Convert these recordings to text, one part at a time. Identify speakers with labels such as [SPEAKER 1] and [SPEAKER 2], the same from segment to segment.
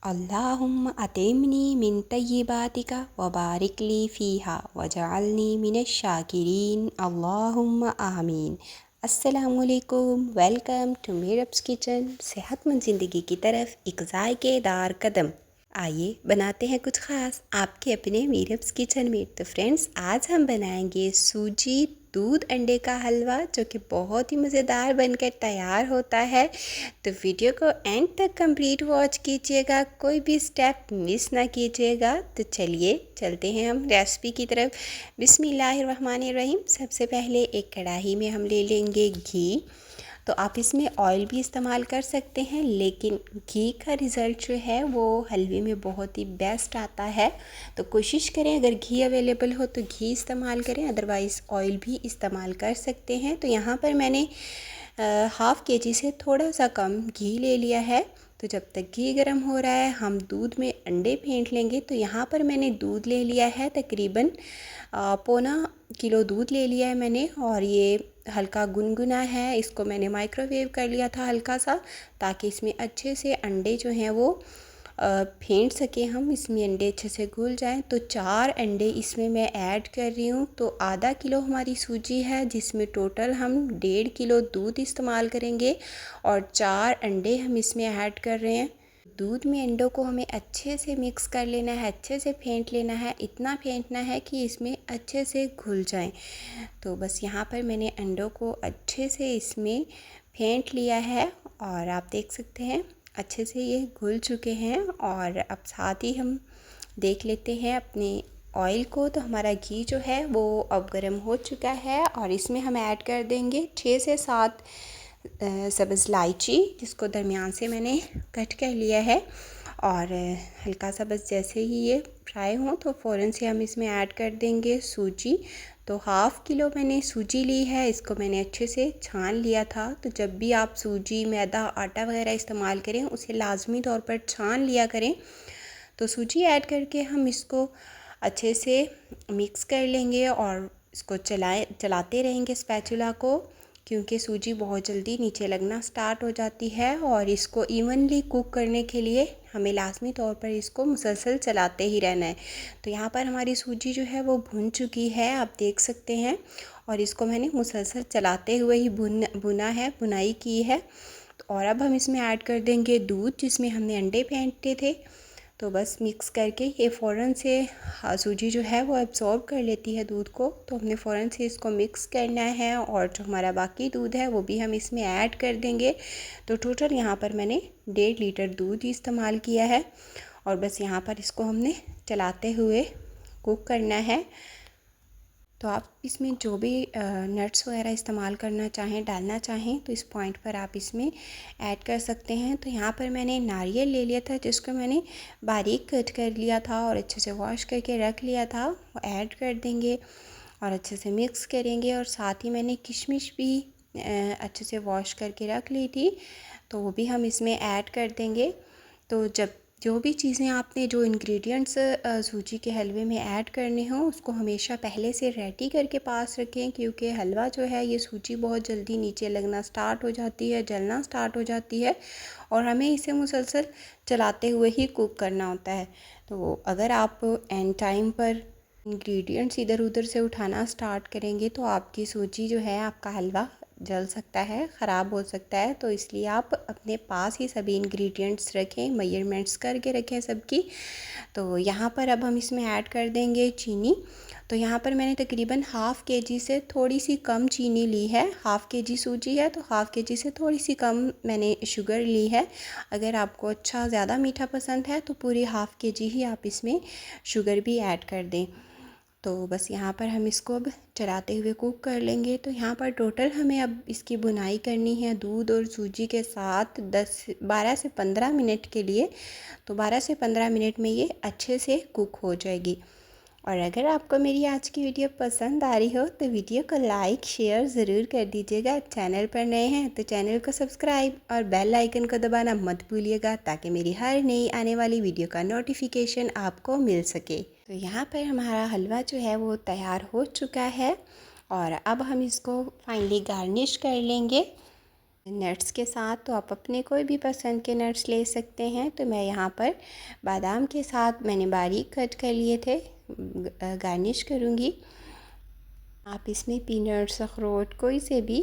[SPEAKER 1] अल्लाहुम्मा अतिमनी मिन तय्यिबातिका व बारिक ली फ़ीहा वजअलनी मिनश्शाकिरीन अल्लाहुम्मा आमीन। अस्सलामुअलैकुम, वेलकम टू मीरब्स किचन। सेहतमंद ज़िंदगी की तरफ एक जायकेदार कदम। आइए बनाते हैं कुछ ख़ास आपके अपने मीरब्स किचन में। तो फ्रेंड्स, आज हम बनाएंगे सूजी दूध अंडे का हलवा, जो कि बहुत ही मज़ेदार बनकर तैयार होता है। तो वीडियो को एंड तक कंप्लीट वॉच कीजिएगा, कोई भी स्टेप मिस ना कीजिएगा। तो चलिए चलते हैं हम रेसिपी की तरफ। बिस्मिल्लाहिर्रहमानिर्रहीम। सबसे पहले एक कढ़ाई में हम ले लेंगे घी। तो आप इसमें ऑयल भी इस्तेमाल कर सकते हैं, लेकिन घी का रिज़ल्ट जो है वो हलवे में बहुत ही बेस्ट आता है। तो कोशिश करें अगर घी अवेलेबल हो तो घी इस्तेमाल करें, अदरवाइज़ ऑयल भी इस्तेमाल कर सकते हैं। तो यहाँ पर मैंने हाफ़ केजी से थोड़ा सा कम घी ले लिया है। तो जब तक घी गर्म हो रहा है हम दूध में अंडे फेंट लेंगे। तो यहाँ पर मैंने दूध ले लिया है, तकरीबन पौना किलो दूध ले लिया है मैंने, और ये हल्का गुनगुना है। इसको मैंने माइक्रोवेव कर लिया था हल्का सा, ताकि इसमें अच्छे से अंडे जो हैं वो फेंट सके हम, इसमें अंडे अच्छे से घुल जाएं। तो 4 अंडे इसमें मैं ऐड कर रही हूँ। तो आधा किलो हमारी सूजी है, जिसमें टोटल हम 1.5 किलो दूध इस्तेमाल करेंगे, और 4 अंडे हम इसमें ऐड कर रहे हैं। दूध में अंडों को हमें अच्छे से मिक्स कर लेना है, अच्छे से फेंट लेना है, इतना फेंटना है कि इसमें अच्छे से घुल जाएं। तो बस यहाँ पर मैंने अंडों को अच्छे से इसमें फेंट लिया है, और आप देख सकते हैं अच्छे से ये घुल चुके हैं। और अब साथ ही हम देख लेते हैं अपने ऑयल को। तो हमारा घी जो है वो अब गर्म हो चुका है, और इसमें हम ऐड कर देंगे 6 से 7 सब्ज़ इलायची, जिसको दरमियान से मैंने कट कर लिया है। और हल्का सा बस जैसे ही ये फ्राई हो तो फ़ौरन से हम इसमें ऐड कर देंगे सूजी। तो हाफ़ किलो मैंने सूजी ली है, इसको मैंने अच्छे से छान लिया था। तो जब भी आप सूजी, मैदा, आटा वगैरह इस्तेमाल करें, उसे लाजमी तौर पर छान लिया करें। तो सूजी ऐड करके हम इसको अच्छे से मिक्स कर लेंगे, और इसको चलाते रहेंगे स्पैचुला को, क्योंकि सूजी बहुत जल्दी नीचे लगना स्टार्ट हो जाती है। और इसको इवनली कुक करने के लिए हमें लाजमी तौर पर इसको मुसलसल चलाते ही रहना है। तो यहाँ पर हमारी सूजी जो है वो भुन चुकी है, आप देख सकते हैं, और इसको मैंने मुसलसल चलाते हुए ही बुनाई की है। और अब हम इसमें ऐड कर देंगे दूध, जिसमें हमने अंडे फेंटे थे। तो बस मिक्स करके ये फ़ौरन से सूजी जो है वो एब्ज़ॉर्ब कर लेती है दूध को। तो हमने फ़ौरन से इसको मिक्स करना है, और जो हमारा बाकी दूध है वो भी हम इसमें ऐड कर देंगे। तो टोटल यहाँ पर मैंने 1.5 लीटर दूध इस्तेमाल किया है, और बस यहाँ पर इसको हमने चलाते हुए कुक करना है। तो आप इसमें जो भी नट्स वगैरह इस्तेमाल करना चाहें, डालना चाहें, तो इस पॉइंट पर आप इसमें ऐड कर सकते हैं। तो यहाँ पर मैंने नारियल ले लिया था, जिसको मैंने बारीक कट कर लिया था और अच्छे से वॉश करके रख लिया था, वो ऐड कर देंगे और अच्छे से मिक्स करेंगे। और साथ ही मैंने किशमिश भी अच्छे से वॉश करके रख ली थी, तो वो भी हम इसमें ऐड कर देंगे। तो जो भी चीज़ें आपने, जो इंग्रेडिएंट्स सूजी के हलवे में ऐड करने हों, उसको हमेशा पहले से रेडी करके पास रखें, क्योंकि हलवा जो है ये सूजी बहुत जल्दी नीचे लगना स्टार्ट हो जाती है, जलना स्टार्ट हो जाती है, और हमें इसे मुसलसल चलाते हुए ही कुक करना होता है। तो अगर आप एंड टाइम पर इंग्रेडिएंट्स इधर उधर से उठाना स्टार्ट करेंगे तो आपकी सूजी जो है, आपका हलवा जल सकता है, ख़राब हो सकता है। तो इसलिए आप अपने पास ही सभी इंग्रेडिएंट्स रखें, मेजरमेंट्स करके रखें सबकी। तो यहाँ पर अब हम इसमें ऐड कर देंगे चीनी। तो यहाँ पर मैंने तकरीबन हाफ़ केजी से थोड़ी सी कम चीनी ली है। हाफ़ केजी सूजी है तो हाफ़ केजी से थोड़ी सी कम मैंने शुगर ली है। अगर आपको अच्छा ज़्यादा मीठा पसंद है तो पूरी हाफ़ केजी ही आप इसमें शुगर भी ऐड कर दें। तो बस यहाँ पर हम इसको अब चलाते हुए कुक कर लेंगे। तो यहाँ पर टोटल हमें अब इसकी बुनाई करनी है दूध और सूजी के साथ 12 से 15 मिनट के लिए। तो 12 से 15 मिनट में ये अच्छे से कुक हो जाएगी। और अगर आपको मेरी आज की वीडियो पसंद आ रही हो तो वीडियो को लाइक शेयर ज़रूर कर दीजिएगा। चैनल पर नए हैं तो चैनल को सब्सक्राइब और बेल आइकन को दबाना मत भूलिएगा, ताकि मेरी हर नई आने वाली वीडियो का नोटिफिकेशन आपको मिल सके। तो यहाँ पर हमारा हलवा जो है वो तैयार हो चुका है, और अब हम इसको फाइनली गार्निश कर लेंगे। नट्स के साथ तो आप अपने कोई भी पसंद के नट्स ले सकते हैं। तो मैं यहाँ पर बादाम के साथ मैंने बारीक कट कर लिए थे, गार्निश करूँगी। आप इसमें पीनट्स, अखरोट, कोई से भी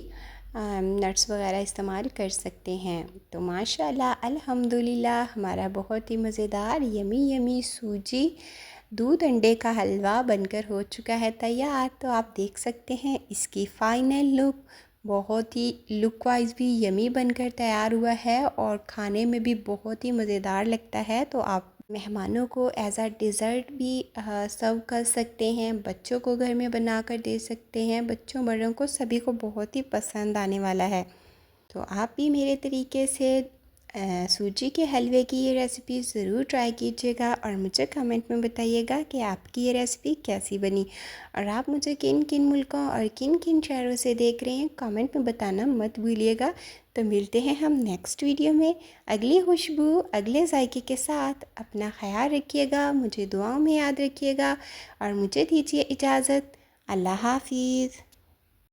[SPEAKER 1] नट्स वगैरह इस्तेमाल कर सकते हैं। तो माशाल्लाह अल्हम्दुलिल्लाह हमारा बहुत ही मज़ेदार यमी यमी सूजी दूध अंडे का हलवा बनकर हो चुका है तैयार। तो आप देख सकते हैं इसकी फ़ाइनल लुक, बहुत ही लुक वाइज भी यमी बनकर तैयार हुआ है और खाने में भी बहुत ही मज़ेदार लगता है। तो आप मेहमानों को एज़ आ डिज़र्ट भी सर्व कर सकते हैं, बच्चों को घर में बना कर दे सकते हैं। बच्चों बड़ों को सभी को बहुत ही पसंद आने वाला है। तो आप भी मेरे तरीके से सूजी के हलवे की ये रेसिपी ज़रूर ट्राई कीजिएगा और मुझे कमेंट में बताइएगा कि आपकी ये रेसिपी कैसी बनी। और आप मुझे किन किन मुल्कों और किन किन शहरों से देख रहे हैं कमेंट में बताना मत भूलिएगा। तो मिलते हैं हम नेक्स्ट वीडियो में अगली खुशबू अगले जायके के साथ। अपना ख्याल रखिएगा, मुझे दुआओं में याद रखिएगा और मुझे दीजिए इजाज़त। अल्लाह हाफिज़।